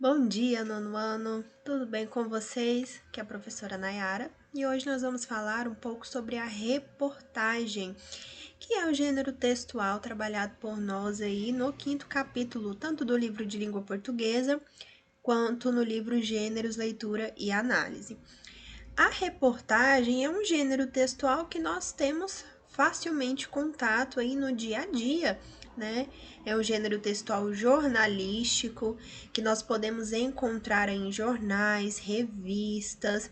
Bom dia, nono ano! Tudo bem com vocês? Que é a professora Nayara. E hoje nós vamos falar um pouco sobre a reportagem, que é o gênero textual trabalhado por nós aí no quinto capítulo, tanto do livro de língua portuguesa, quanto no livro Gêneros, Leitura e Análise. A reportagem é um gênero textual que nós temos facilmente contato aí no dia a dia, né? É um gênero textual jornalístico que nós podemos encontrar em jornais, revistas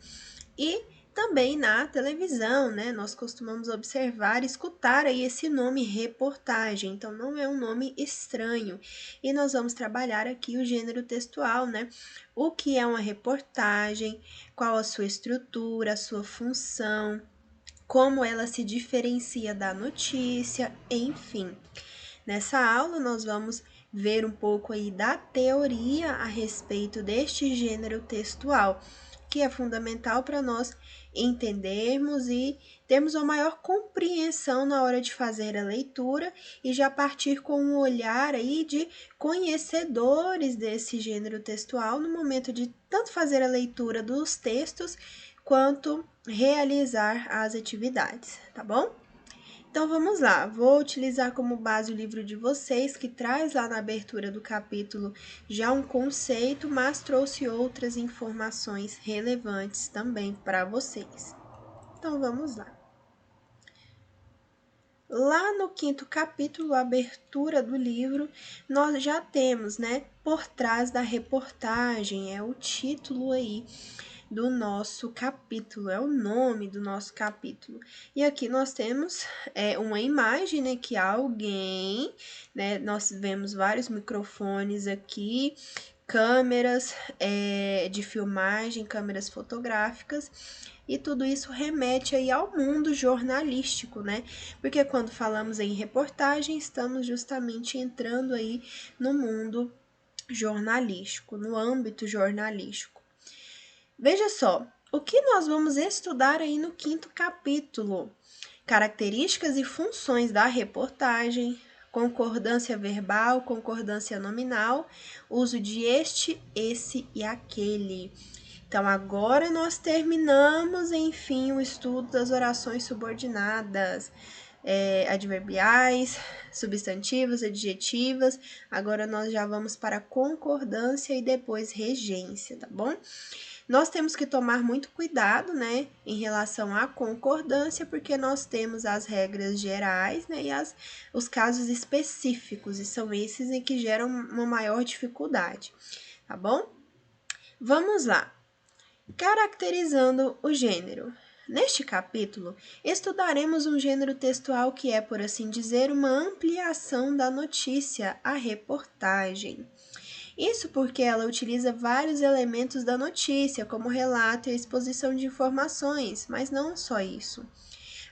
e também na televisão, né? Nós costumamos observar e escutar aí esse nome reportagem, então não é um nome estranho. E nós vamos trabalhar aqui o gênero textual, né? O que é uma reportagem, qual a sua estrutura, a sua função, como ela se diferencia da notícia, enfim. Nessa aula nós vamos ver um pouco aí da teoria a respeito deste gênero textual, que é fundamental para nós entendermos e termos uma maior compreensão na hora de fazer a leitura e já partir com um olhar aí de conhecedores desse gênero textual no momento de tanto fazer a leitura dos textos quanto realizar as atividades, tá bom? Então vamos lá, vou utilizar como base o livro de vocês, que traz lá na abertura do capítulo já um conceito, mas trouxe outras informações relevantes também para vocês. Então vamos lá. Lá no quinto capítulo, a abertura do livro, nós já temos, né, por trás da reportagem, é o título aí do nosso capítulo, é o nome do nosso capítulo. E aqui nós temos uma imagem, né, que alguém, né, nós vemos vários microfones aqui, câmeras de filmagem, câmeras fotográficas, e tudo isso remete aí ao mundo jornalístico, né? Porque quando falamos em reportagem, estamos justamente entrando aí no mundo jornalístico, no âmbito jornalístico. Veja só, o que nós vamos estudar aí no quinto capítulo? Características e funções da reportagem, concordância verbal, concordância nominal, uso de este, esse e aquele. Então, agora nós terminamos, enfim, o estudo das orações subordinadas, adverbiais, substantivos, adjetivas. Agora nós já vamos para concordância e depois regência, tá bom? Nós temos que tomar muito cuidado, né, em relação à concordância, porque nós temos as regras gerais, né, e os casos específicos, e são esses em que geram uma maior dificuldade, tá bom? Vamos lá. Caracterizando o gênero. Neste capítulo, estudaremos um gênero textual que é, por assim dizer, uma ampliação da notícia, a reportagem. Isso porque ela utiliza vários elementos da notícia, como relato e exposição de informações, mas não só isso.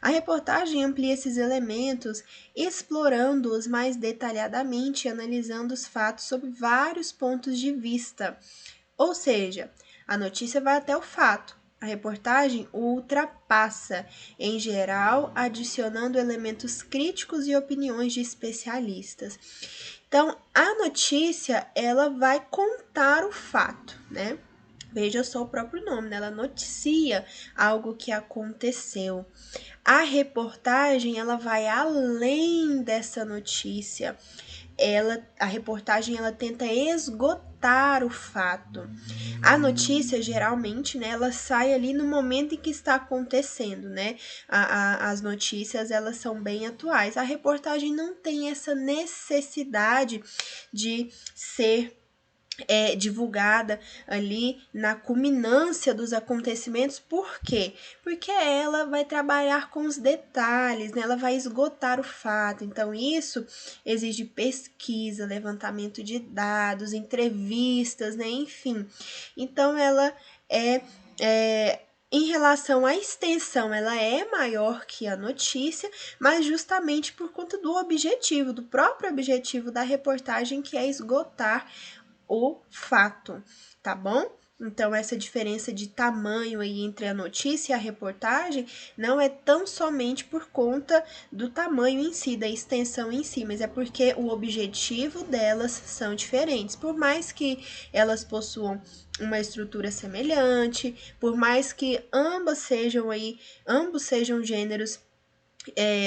A reportagem amplia esses elementos, explorando-os mais detalhadamente e analisando os fatos sob vários pontos de vista. Ou seja, a notícia vai até o fato, a reportagem o ultrapassa, em geral, adicionando elementos críticos e opiniões de especialistas. Então, a notícia, ela vai contar o fato, né? Veja só o próprio nome, né? Ela noticia algo que aconteceu. A reportagem, ela vai além dessa notícia. A reportagem, ela tenta esgotar o fato. A notícia, geralmente, né, ela sai ali no momento em que está acontecendo, né? As notícias, elas são bem atuais. A reportagem não tem essa necessidade de ser divulgada ali na culminância dos acontecimentos. Por quê? Porque ela vai trabalhar com os detalhes, né? Ela vai esgotar o fato. Então, isso exige pesquisa, levantamento de dados, entrevistas, né? Enfim. Então, ela em relação à extensão, ela é maior que a notícia, mas justamente por conta do objetivo, do próprio objetivo da reportagem, que é esgotar o fato, tá bom? Então, essa diferença de tamanho aí entre a notícia e a reportagem não é tão somente por conta do tamanho em si, da extensão em si, mas é porque o objetivo delas são diferentes. Por mais que elas possuam uma estrutura semelhante, por mais que ambos sejam gêneros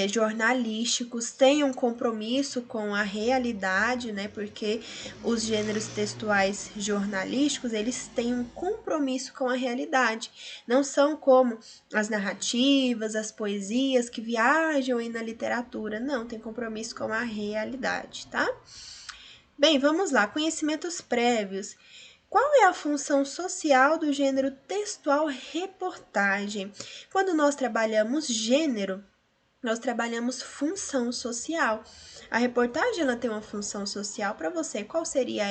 jornalísticos tenham compromisso com a realidade, né? Porque os gêneros textuais jornalísticos, eles têm um compromisso com a realidade. Não são como as narrativas, as poesias que viajam aí na literatura. Não, tem compromisso com a realidade, tá? Bem, vamos lá. Conhecimentos prévios. Qual é a função social do gênero textual reportagem? Quando nós trabalhamos gênero, nós trabalhamos função social. A reportagem ela tem uma função social para você. Qual seria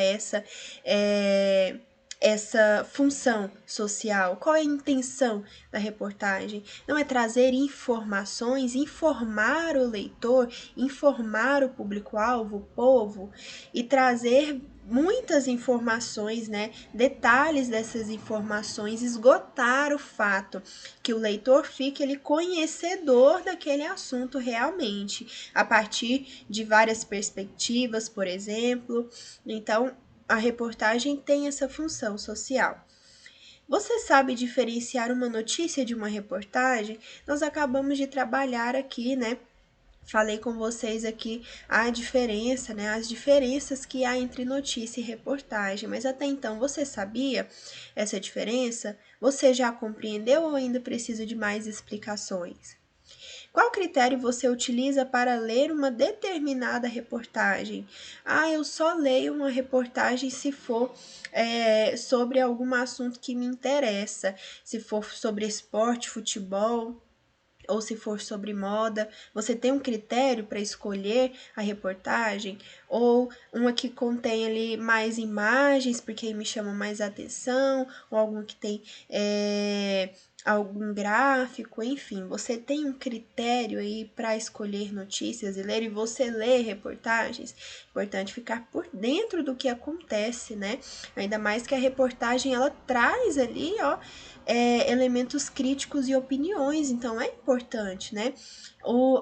essa função social? Qual é a intenção da reportagem? Não é trazer informações, informar o leitor, informar o público-alvo, o povo, e trazer muitas informações, né? Detalhes dessas informações, esgotar o fato que o leitor fique ele conhecedor daquele assunto realmente, a partir de várias perspectivas, por exemplo. Então, a reportagem tem essa função social. Você sabe diferenciar uma notícia de uma reportagem? Nós acabamos de trabalhar aqui, né? Falei com vocês aqui a diferença, né? As diferenças que há entre notícia e reportagem, mas até então você sabia essa diferença? Você já compreendeu ou ainda precisa de mais explicações? Qual critério você utiliza para ler uma determinada reportagem? Eu só leio uma reportagem se for sobre algum assunto que me interessa, se for sobre esporte, futebol, ou se for sobre moda, você tem um critério para escolher a reportagem, ou uma que contém ali mais imagens, porque me chama mais atenção, ou algum que tem algum gráfico, enfim, você tem um critério aí para escolher notícias e ler, e você lê reportagens. Importante ficar por dentro do que acontece, né? Ainda mais que a reportagem ela traz ali, ó, elementos críticos e opiniões, então é importante, né?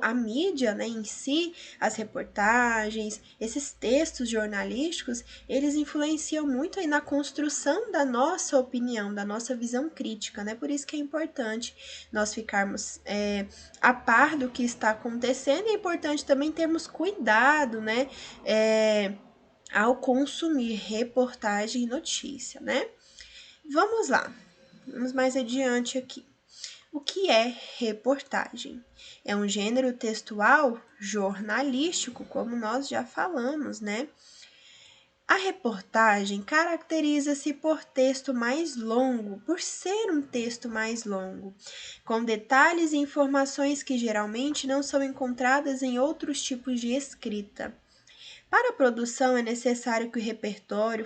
A mídia, né, em si, as reportagens, esses textos jornalísticos, eles influenciam muito aí na construção da nossa opinião, da nossa visão crítica, né? Por isso que é importante nós ficarmos a par do que está acontecendo, e é importante também termos cuidado, né? Ao consumir reportagem e notícia, né? Vamos lá. Vamos mais adiante aqui. O que é reportagem? É um gênero textual jornalístico, como nós já falamos, né? A reportagem caracteriza-se por texto mais longo, por ser um texto mais longo, com detalhes e informações que geralmente não são encontradas em outros tipos de escrita. Para a produção é necessário que o repórter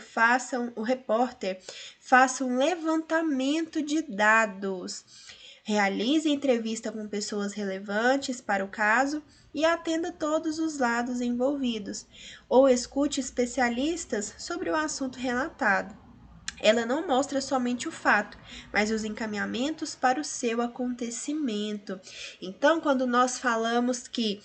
faça um levantamento de dados, realize entrevista com pessoas relevantes para o caso e atenda todos os lados envolvidos, ou escute especialistas sobre o assunto relatado. Ela não mostra somente o fato, mas os encaminhamentos para o seu acontecimento. Então, quando nós falamos que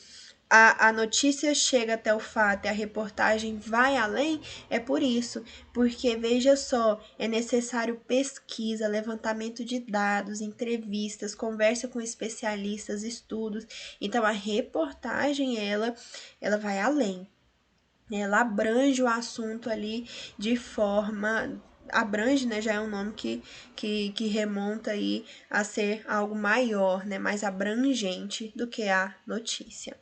a notícia chega até o fato e a reportagem vai além, é por isso, porque veja só, é necessário pesquisa, levantamento de dados, entrevistas, conversa com especialistas, estudos. Então a reportagem ela vai além. Ela abrange o assunto ali de forma abrange, né, já é um nome que remonta aí a ser algo maior, né, mais abrangente do que a notícia.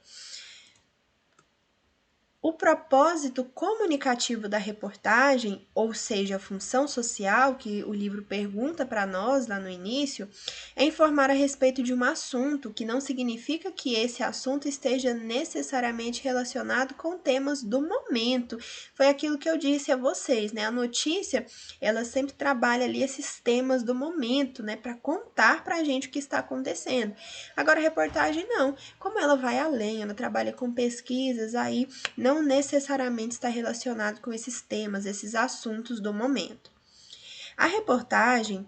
O propósito comunicativo da reportagem, ou seja, a função social que o livro pergunta para nós lá no início, é informar a respeito de um assunto, que não significa que esse assunto esteja necessariamente relacionado com temas do momento. Foi aquilo que eu disse a vocês, né? A notícia, ela sempre trabalha ali esses temas do momento, né, para contar para a gente o que está acontecendo. Agora, a reportagem não. Como ela vai além, ela trabalha com pesquisas, aí não necessariamente está relacionado com esses temas, esses assuntos do momento. A reportagem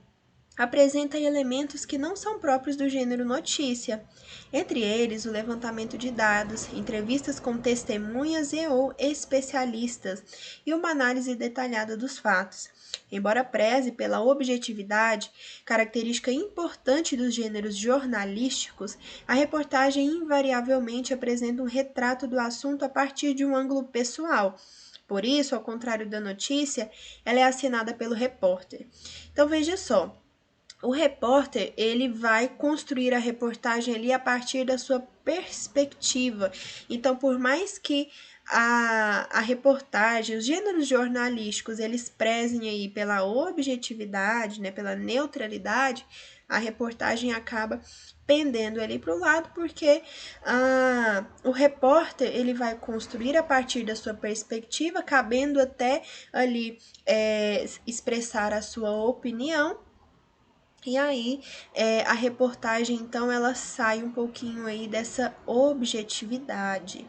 apresenta elementos que não são próprios do gênero notícia, entre eles o levantamento de dados, entrevistas com testemunhas e ou especialistas e uma análise detalhada dos fatos. Embora preze pela objetividade, característica importante dos gêneros jornalísticos, a reportagem invariavelmente apresenta um retrato do assunto a partir de um ângulo pessoal. Por isso, ao contrário da notícia, ela é assinada pelo repórter. Então veja só, o repórter, ele vai construir a reportagem ali a partir da sua perspectiva. Então, por mais que a reportagem, os gêneros jornalísticos, eles prezem aí pela objetividade, né, pela neutralidade, a reportagem acaba pendendo ali para o lado, porque o repórter, ele vai construir a partir da sua perspectiva, cabendo até ali expressar a sua opinião. E aí, a reportagem, então, ela sai um pouquinho aí dessa objetividade,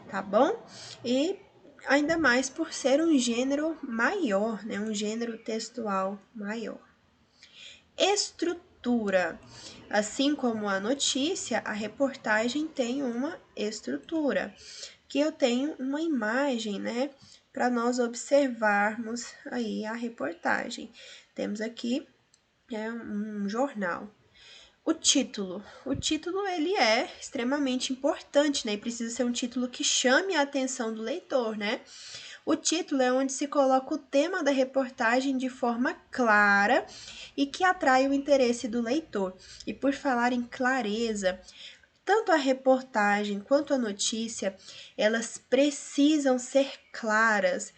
tá bom? E ainda mais por ser um gênero maior, né? Um gênero textual maior. Estrutura. Assim como a notícia, a reportagem tem uma estrutura, que eu tenho uma imagem, né? Para nós observarmos aí a reportagem. Temos aqui um jornal. O título. O título, ele é extremamente importante, né? E precisa ser um título que chame a atenção do leitor, né? O título é onde se coloca o tema da reportagem de forma clara e que atrai o interesse do leitor. E por falar em clareza, tanto a reportagem quanto a notícia, elas precisam ser claras.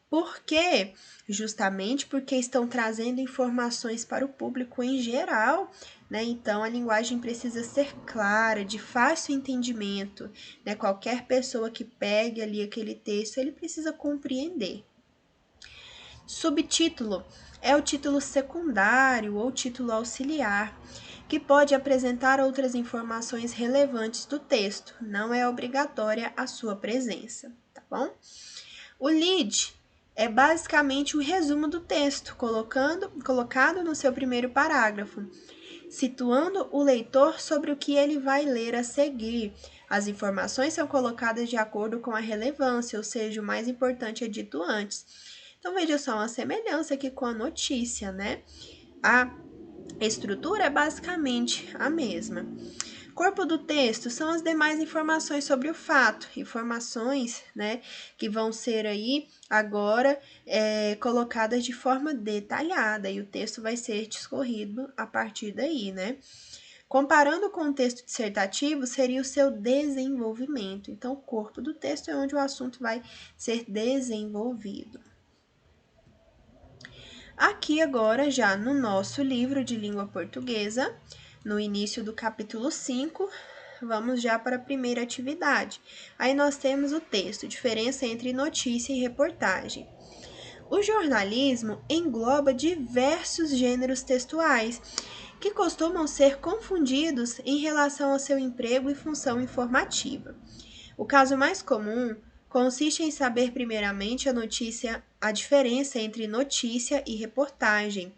Por quê? Justamente porque estão trazendo informações para o público em geral, né? Então a linguagem precisa ser clara, de fácil entendimento, né? Qualquer pessoa que pegue ali aquele texto, ele precisa compreender. Subtítulo é o título secundário ou título auxiliar, que pode apresentar outras informações relevantes do texto, não é obrigatória a sua presença, tá bom? O lead é basicamente um resumo do texto, colocado no seu primeiro parágrafo, situando o leitor sobre o que ele vai ler a seguir. As informações são colocadas de acordo com a relevância, ou seja, o mais importante é dito antes. Então, veja só uma semelhança aqui com a notícia, né? A estrutura é basicamente a mesma. Corpo do texto são as demais informações sobre o fato, informações, né, que vão ser aí agora colocadas de forma detalhada e o texto vai ser discorrido a partir daí, né? Comparando com o texto dissertativo, seria o seu desenvolvimento. Então, o corpo do texto é onde o assunto vai ser desenvolvido. Aqui agora, já no nosso livro de língua portuguesa, no início do capítulo 5, vamos já para a primeira atividade. Aí nós temos o texto, diferença entre notícia e reportagem. O jornalismo engloba diversos gêneros textuais que costumam ser confundidos em relação ao seu emprego e função informativa. O caso mais comum consiste em saber primeiramente a diferença entre notícia e reportagem,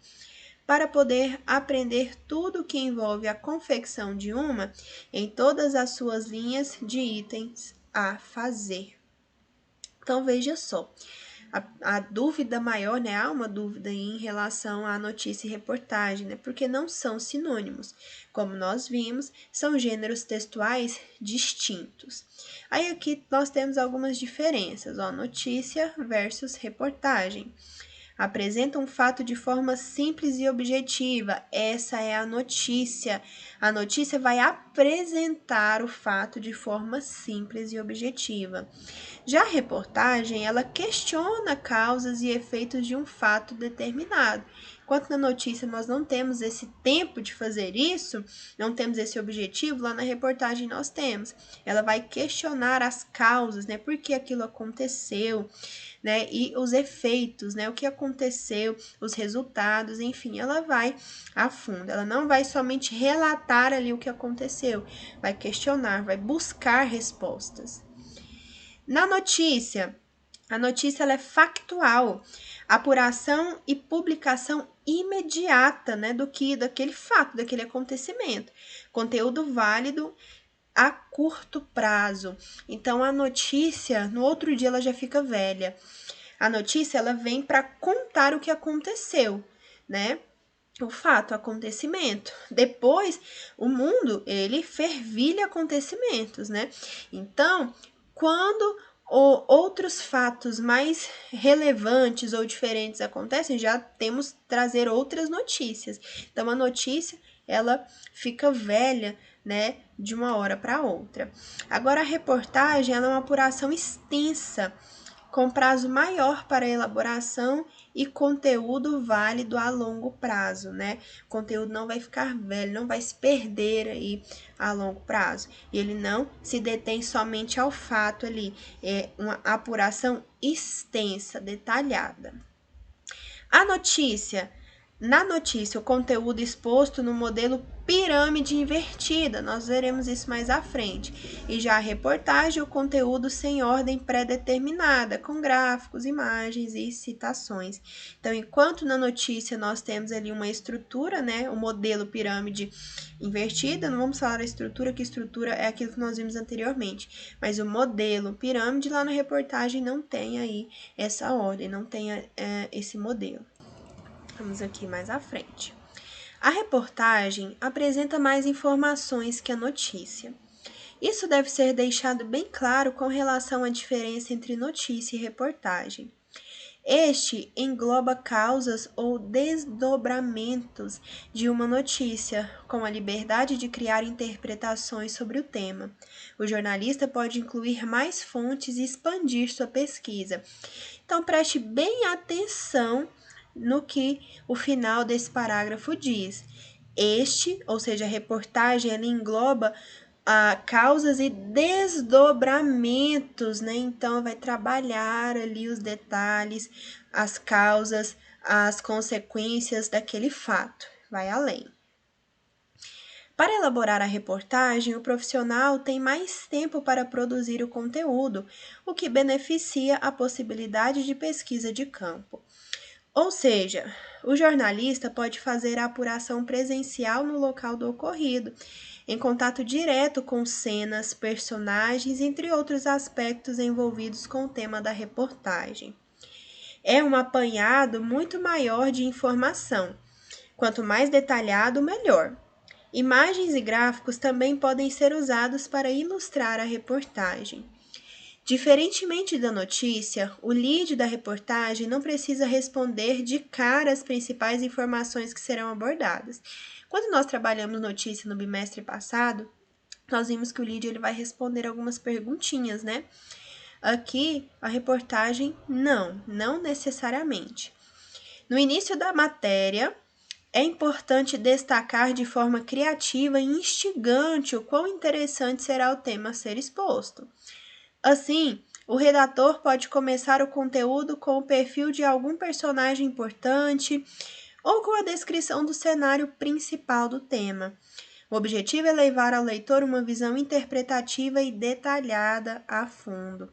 para poder aprender tudo o que envolve a confecção de uma em todas as suas linhas de itens a fazer. Então veja só, a dúvida maior, né? Há uma dúvida em relação à notícia e reportagem, né? Porque não são sinônimos. Como nós vimos, são gêneros textuais distintos. Aí aqui nós temos algumas diferenças, ó, notícia versus reportagem. Apresenta um fato de forma simples e objetiva. Essa é a notícia. A notícia vai apresentar o fato de forma simples e objetiva. Já a reportagem, ela questiona causas e efeitos de um fato determinado. Enquanto na notícia nós não temos esse tempo de fazer isso, não temos esse objetivo, lá na reportagem nós temos. Ela vai questionar as causas, né? Por que aquilo aconteceu, né? E os efeitos, né? O que aconteceu, os resultados, enfim, ela vai a fundo. Ela não vai somente relatar ali o que aconteceu, vai questionar, vai buscar respostas. Na notícia, a notícia ela é factual. apuração e publicação imediata, né, daquele fato, daquele acontecimento. Conteúdo válido a curto prazo. Então a notícia, no outro dia ela já fica velha. A notícia ela vem para contar o que aconteceu, né? O fato, o acontecimento. Depois, o mundo, ele fervilha acontecimentos, né? Então, quando outros fatos mais relevantes ou diferentes acontecem, já temos que trazer outras notícias. Então, a notícia, ela fica velha, né, de uma hora para outra. Agora, a reportagem, ela é uma apuração extensa, com prazo maior para elaboração e conteúdo válido a longo prazo, né? O conteúdo não vai ficar velho, não vai se perder aí a longo prazo. E ele não se detém somente ao fato ali, é uma apuração extensa, detalhada. Na notícia, o conteúdo exposto no modelo pirâmide invertida, nós veremos isso mais à frente. E já a reportagem, o conteúdo sem ordem pré-determinada, com gráficos, imagens e citações. Então, enquanto na notícia nós temos ali uma estrutura, né, o modelo pirâmide invertida, não vamos falar a estrutura, que estrutura é aquilo que nós vimos anteriormente, mas o modelo pirâmide lá na reportagem não tem aí essa ordem, não tem esse modelo. Vamos aqui mais à frente. A reportagem apresenta mais informações que a notícia. Isso deve ser deixado bem claro com relação à diferença entre notícia e reportagem. Este engloba causas ou desdobramentos de uma notícia, com a liberdade de criar interpretações sobre o tema. O jornalista pode incluir mais fontes e expandir sua pesquisa. Então, preste bem atenção no que o final desse parágrafo diz. Ou seja, a reportagem, ela engloba causas e desdobramentos, né? Então, vai trabalhar ali os detalhes, as causas, as consequências daquele fato. Vai além. Para elaborar a reportagem, o profissional tem mais tempo para produzir o conteúdo, o que beneficia a possibilidade de pesquisa de campo. Ou seja, o jornalista pode fazer a apuração presencial no local do ocorrido, em contato direto com cenas, personagens, entre outros aspectos envolvidos com o tema da reportagem. É um apanhado muito maior de informação. Quanto mais detalhado, melhor. Imagens e gráficos também podem ser usados para ilustrar a reportagem. Diferentemente da notícia, o lead da reportagem não precisa responder de cara as principais informações que serão abordadas. Quando nós trabalhamos notícia no bimestre passado, nós vimos que o lead ele vai responder algumas perguntinhas, né? Aqui, a reportagem, não necessariamente. No início da matéria, é importante destacar de forma criativa e instigante o quão interessante será o tema a ser exposto. Assim, o redator pode começar o conteúdo com o perfil de algum personagem importante ou com a descrição do cenário principal do tema. O objetivo é levar ao leitor uma visão interpretativa e detalhada a fundo.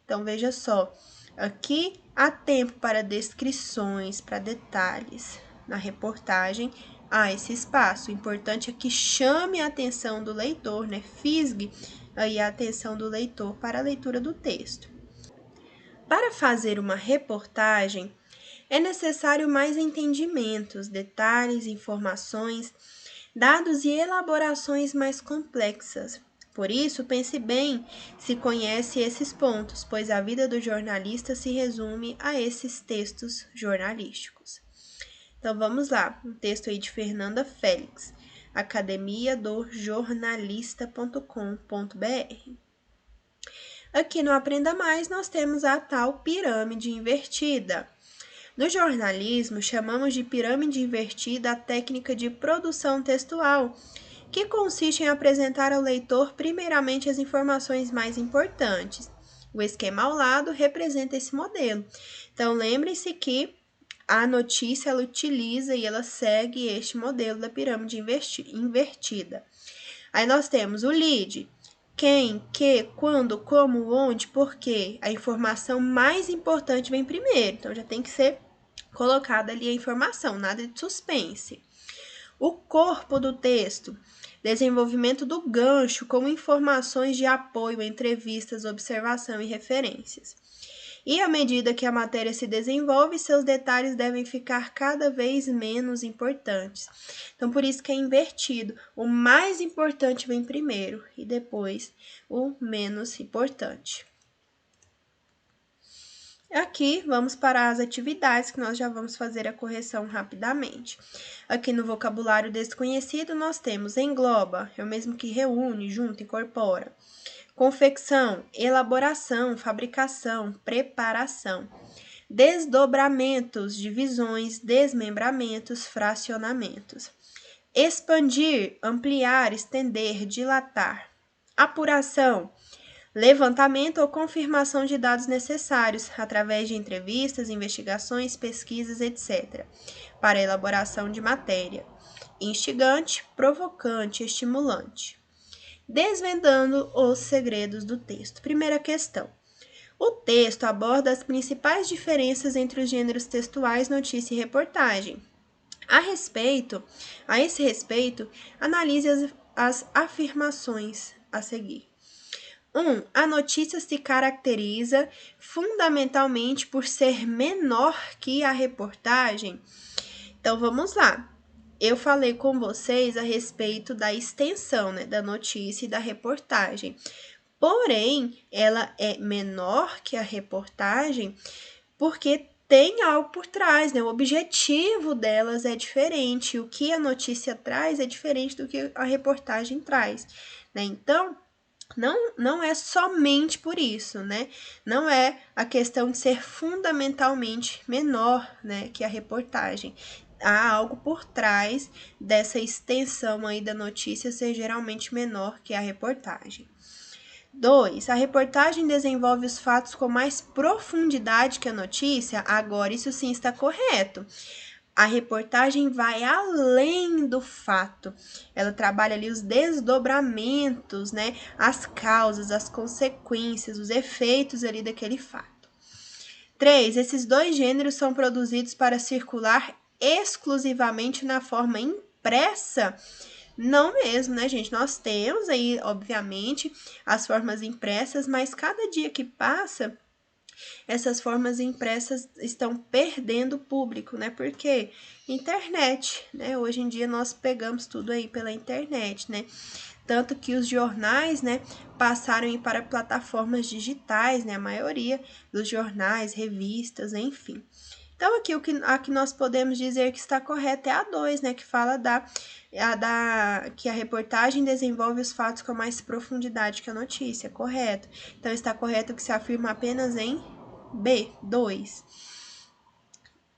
Então, veja só, aqui há tempo para descrições, para detalhes. Na reportagem, há esse espaço. O importante é que chame a atenção do leitor, né? Fisgue aí a atenção do leitor para a leitura do texto. Para fazer uma reportagem, é necessário mais entendimentos, detalhes, informações, dados e elaborações mais complexas. Por isso, pense bem se conhece esses pontos, pois a vida do jornalista se resume a esses textos jornalísticos. Então vamos lá, um texto aí de Fernanda Félix, academiadojornalista.com.br. Aqui no Aprenda Mais nós temos a tal pirâmide invertida. No jornalismo, chamamos de pirâmide invertida a técnica de produção textual, que consiste em apresentar ao leitor primeiramente as informações mais importantes. O esquema ao lado representa esse modelo. Então, lembre-se que a notícia ela utiliza e ela segue este modelo da pirâmide invertida. Aí nós temos o lead, quem, que, quando, como, onde, porquê. A informação mais importante vem primeiro, então já tem que ser colocada ali a informação, nada de suspense. O corpo do texto, desenvolvimento do gancho com informações de apoio, entrevistas, observação e referências. E à medida que a matéria se desenvolve, seus detalhes devem ficar cada vez menos importantes. Então, por isso que é invertido. O mais importante vem primeiro e depois o menos importante. Aqui, vamos para as atividades que nós já vamos fazer a correção rapidamente. Aqui no vocabulário desconhecido, nós temos engloba, é o mesmo que reúne, junta, incorpora. Confecção, elaboração, fabricação, preparação. Desdobramentos, divisões, desmembramentos, fracionamentos. Expandir, ampliar, estender, dilatar. Apuração, levantamento ou confirmação de dados necessários, através de entrevistas, investigações, pesquisas, etc., para a elaboração de matéria. Instigante, provocante, estimulante. Desvendando os segredos do texto. Primeira questão. O texto aborda as principais diferenças entre os gêneros textuais, notícia e reportagem. A esse respeito, analise as afirmações a seguir. 1. A notícia se caracteriza fundamentalmente por ser menor que a reportagem. Então, vamos lá. Eu falei com vocês a respeito da extensão, da notícia e da reportagem. Porém, ela é menor que a reportagem porque tem algo por trás, O objetivo delas é diferente. O que a notícia traz é diferente do que a reportagem traz, Então, não é somente por isso, Não é a questão de ser fundamentalmente menor, que a reportagem. Há algo por trás dessa extensão aí da notícia ser geralmente menor que a reportagem. 2. A reportagem desenvolve os fatos com mais profundidade que a notícia. Agora, isso sim está correto. A reportagem vai além do fato. Ela trabalha ali os desdobramentos, As causas, as consequências, os efeitos ali daquele fato. 3. Esses dois gêneros são produzidos para circular exclusivamente na forma impressa. Não mesmo, gente? Nós temos aí, obviamente, as formas impressas, mas cada dia que passa, essas formas impressas estão perdendo público, Porque internet, Hoje em dia nós pegamos tudo aí pela internet, Tanto que os jornais, passaram a ir para plataformas digitais, A maioria dos jornais, revistas, enfim. Então, aqui a que nós podemos dizer que está correta é a 2, que fala que a reportagem desenvolve os fatos com mais profundidade que a notícia, correto? Então, está correto que se afirma apenas em B, 2.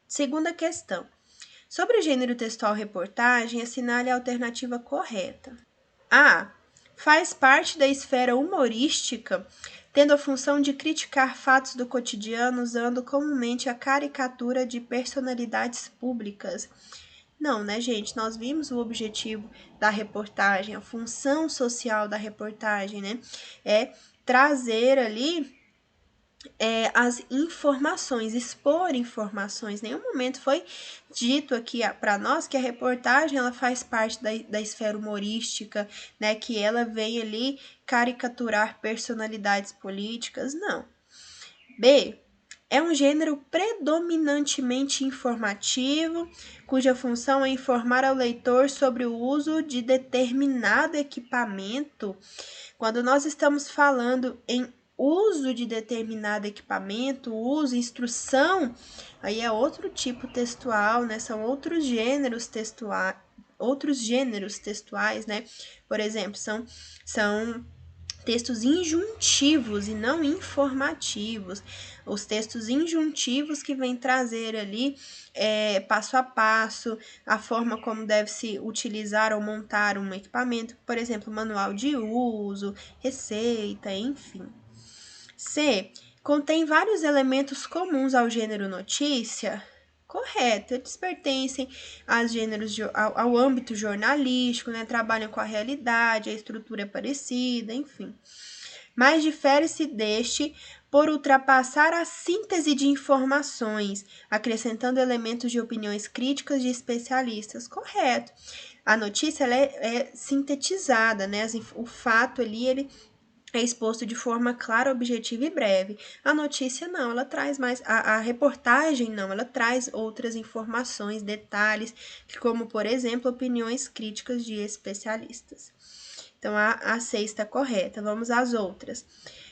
Segunda questão. Sobre o gênero textual reportagem, assinale a alternativa correta. A. Faz parte da esfera humorística, tendo a função de criticar fatos do cotidiano usando comumente a caricatura de personalidades públicas. Não, gente? Nós vimos o objetivo da reportagem, a função social da reportagem, É trazer ali as informações, expor informações. Em nenhum momento foi dito aqui para nós que a reportagem ela faz parte da esfera humorística, que ela vem ali caricaturar personalidades políticas, não. B. É um gênero predominantemente informativo, cuja função é informar ao leitor sobre o uso de determinado equipamento. Quando nós estamos falando em uso de determinado equipamento, uso, instrução, aí é outro tipo textual, São outros gêneros textuais, Por exemplo, são textos injuntivos e não informativos. Os textos injuntivos que vêm trazer ali passo a passo, a forma como deve se utilizar ou montar um equipamento, por exemplo, manual de uso, receita, enfim. C. Contém vários elementos comuns ao gênero notícia. Correto, eles pertencem ao âmbito jornalístico, trabalham com a realidade, a estrutura é parecida, enfim. Mas difere-se deste por ultrapassar a síntese de informações, acrescentando elementos de opiniões críticas de especialistas. Correto. A notícia ela é sintetizada, né? O fato ali, ele é exposto de forma clara, objetiva e breve. A notícia não, ela traz mais, a reportagem não, ela traz outras informações, detalhes, como, por exemplo, opiniões críticas de especialistas. Então, a C está correta. Vamos às outras.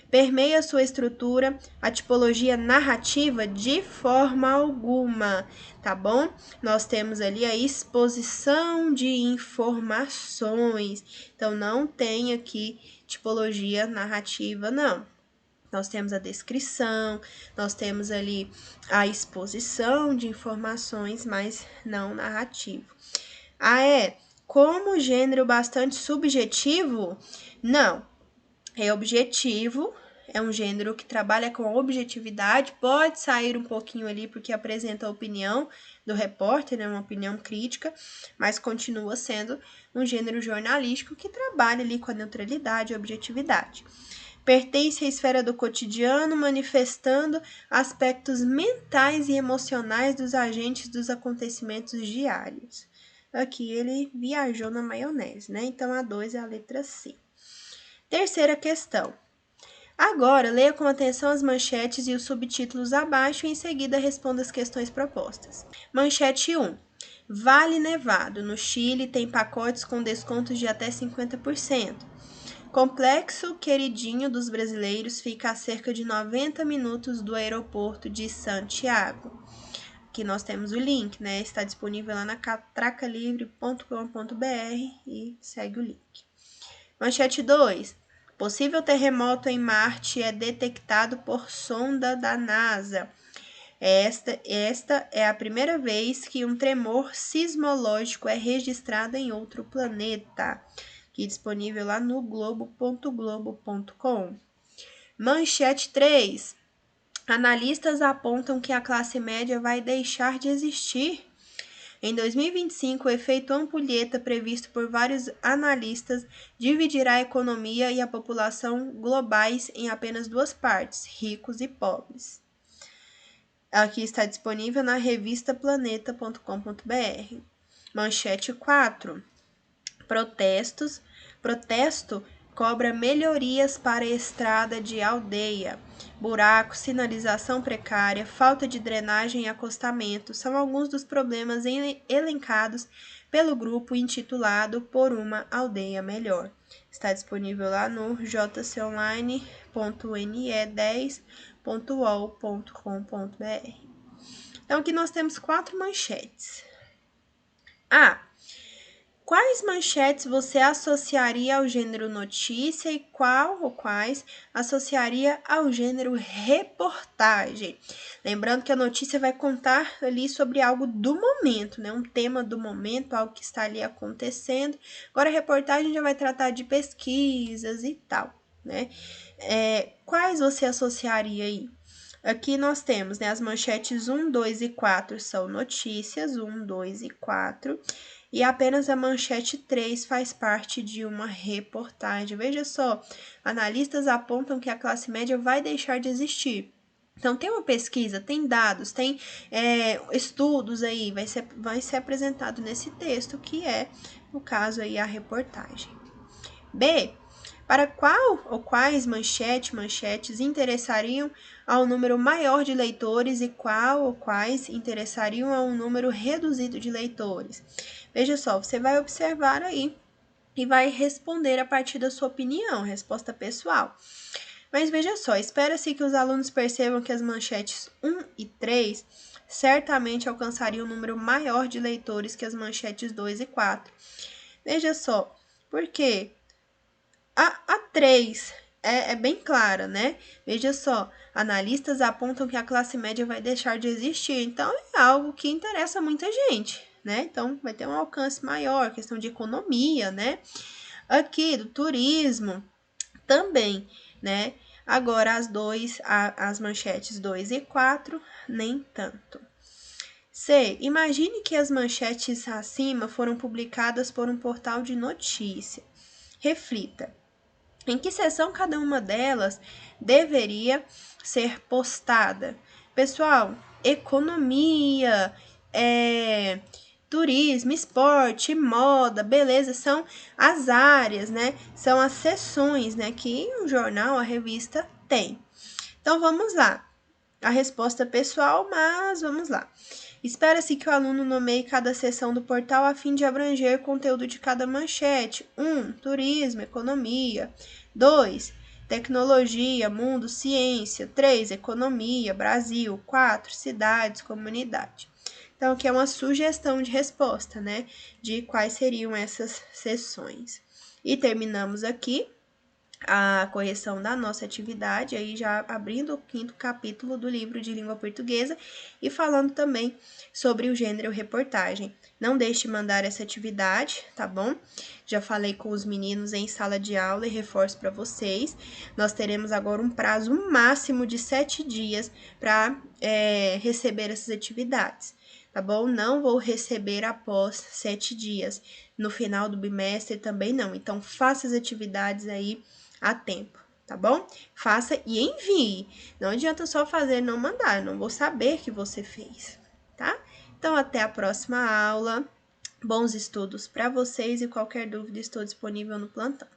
Permeia sua estrutura a tipologia narrativa de forma alguma, tá bom? Nós temos ali a exposição de informações. Então, não tem aqui tipologia narrativa, não. Nós temos a descrição, nós temos ali a exposição de informações, mas não narrativo. Como gênero bastante subjetivo? Não, é objetivo, é um gênero que trabalha com objetividade, pode sair um pouquinho ali porque apresenta a opinião do repórter, né, uma opinião crítica, mas continua sendo um gênero jornalístico que trabalha ali com a neutralidade e objetividade. Pertence à esfera do cotidiano, manifestando aspectos mentais e emocionais dos agentes dos acontecimentos diários. Aqui ele viajou na maionese, né? Então, a 2 é a letra C. Terceira questão. Agora, leia com atenção as manchetes e os subtítulos abaixo e em seguida responda as questões propostas. Manchete 1. Vale Nevado, no Chile, tem pacotes com descontos de até 50%. Complexo queridinho dos brasileiros fica a cerca de 90 minutos do aeroporto de Santiago. Aqui nós temos o link, né? Está disponível lá na catracalivre.com.br e segue o link. Manchete 2. Possível terremoto em Marte é detectado por sonda da NASA. Esta é a primeira vez que um tremor sismológico é registrado em outro planeta. Aqui disponível lá no globo.globo.com. Manchete 3. Analistas apontam que a classe média vai deixar de existir. Em 2025, o efeito ampulheta previsto por vários analistas dividirá a economia e a população globais em apenas duas partes, ricos e pobres. Aqui está disponível na revista planeta.com.br. Manchete 4. Protesto cobra melhorias para a estrada de aldeia. Buracos, sinalização precária, falta de drenagem e acostamento são alguns dos problemas elencados pelo grupo intitulado Por uma Aldeia Melhor. Está disponível lá no jconline.ne10.ol.com.br. Então, aqui nós temos 4 manchetes. Quais manchetes você associaria ao gênero notícia e qual ou quais associaria ao gênero reportagem? Lembrando que a notícia vai contar ali sobre algo do momento, né? Um tema do momento, algo que está ali acontecendo. Agora, a reportagem já vai tratar de pesquisas e tal, né? Quais você associaria aí? Aqui nós temos, né, as manchetes 1, 2 e 4 são notícias, 1, 2 e 4. E apenas a manchete 3 faz parte de uma reportagem. Veja só, analistas apontam que a classe média vai deixar de existir. Então, tem uma pesquisa, tem dados, tem estudos aí, vai ser apresentado nesse texto, que é, no caso aí, a reportagem. B. Para qual ou quais manchetes interessariam ao número maior de leitores e qual ou quais interessariam a um número reduzido de leitores? Veja só, você vai observar aí e vai responder a partir da sua opinião, resposta pessoal. Mas veja só, espera-se que os alunos percebam que as manchetes 1 e 3 certamente alcançariam um número maior de leitores que as manchetes 2 e 4. Veja só, por quê? A 3 é bem clara, né? Veja só, analistas apontam que a classe média vai deixar de existir, então é algo que interessa muita gente, né? Então vai ter um alcance maior, questão de economia, né? Aqui do turismo também, né? Agora as manchetes 2 e 4, nem tanto. C. Imagine que as manchetes acima foram publicadas por um portal de notícia. Reflita. Em que seção cada uma delas deveria ser postada? Pessoal, economia, turismo, esporte, moda, beleza, são as áreas, né? São as seções, né, que um jornal, a revista tem. Então, vamos lá. A resposta pessoal, mas vamos lá. Espera-se que o aluno nomeie cada seção do portal a fim de abranger o conteúdo de cada manchete. 1. Turismo, economia. 2. Tecnologia, mundo, ciência. 3. Economia, Brasil. 4. Cidades, comunidade. Então, aqui é uma sugestão de resposta, né? De quais seriam essas seções. E terminamos aqui a correção da nossa atividade, aí já abrindo o 5º capítulo do livro de língua portuguesa e falando também sobre o gênero reportagem. Não deixe de mandar essa atividade, tá bom? Já falei com os meninos em sala de aula e reforço para vocês. Nós teremos agora um prazo máximo de 7 dias para receber essas atividades. Tá bom? Não vou receber após 7 dias. No final do bimestre também não. Então, faça as atividades aí a tempo, tá bom? Faça e envie. Não adianta só fazer e não mandar, eu não vou saber que você fez, tá? Então, até a próxima aula. Bons estudos para vocês e qualquer dúvida estou disponível no plantão.